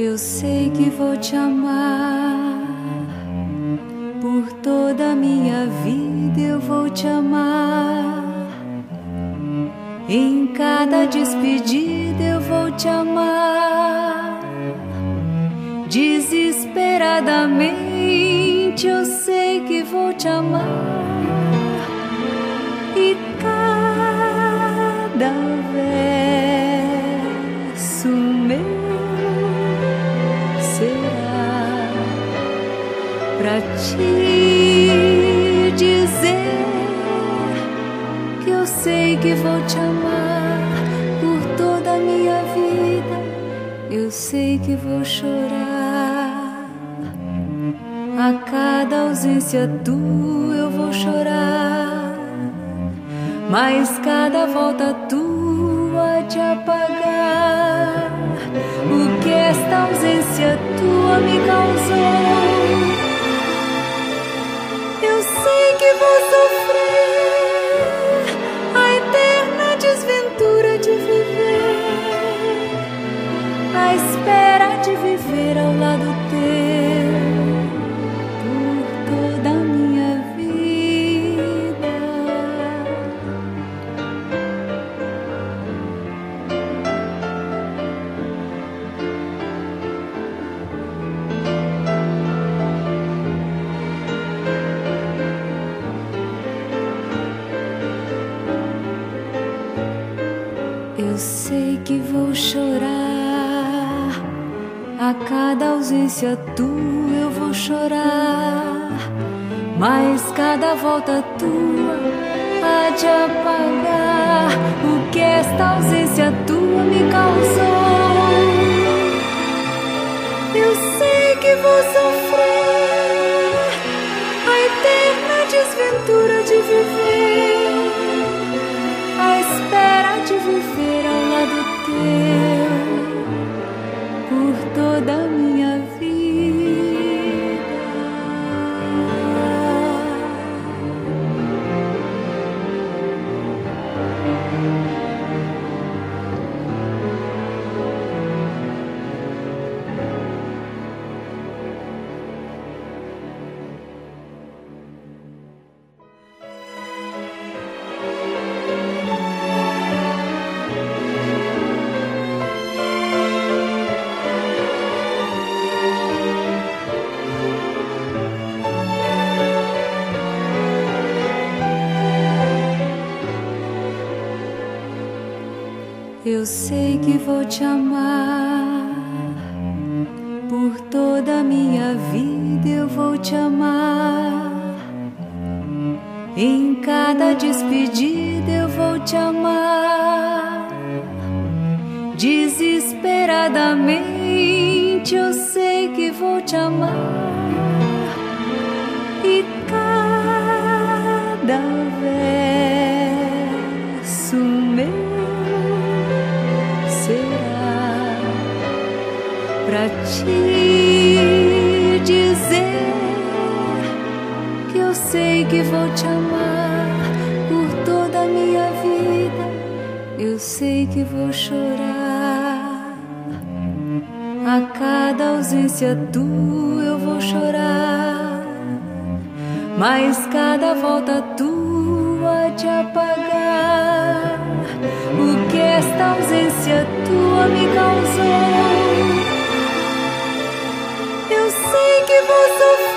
Eu sei que vou te amar por toda a minha vida, eu vou te amar. Em cada despedida eu vou te amar. Desesperadamente eu sei que vou te amar. E cada verso meu será pra te dizer que eu sei que vou te amar por toda a minha vida. Eu sei que vou chorar a cada ausência tua, eu vou chorar, mas cada volta tua de apagar o que esta ausência tua me causou. Eu sei que vou sofrer a eterna desventura de viver, a espera de viver ao lado teu por toda a minha vida. Eu sei que vou chorar a cada ausência tua, eu vou chorar, mas cada volta tua há de apagar o que esta ausência tua me causou. Eu sei que vou sofrer a eterna desventura de viver, a espera de viver ao lado teu por toda a minha vida. Eu sei que vou te amar por toda a minha vida, eu vou te amar. Em cada despedida eu vou te amar. Desesperadamente eu sei que vou te amar. E cada verso meu será pra te dizer que eu sei que vou te amar por toda a minha vida. Eu sei que vou chorar a cada ausência tua, eu vou chorar, mas cada volta tua de apagar o que esta ausência tua me causou. Eu sei que vou sofrer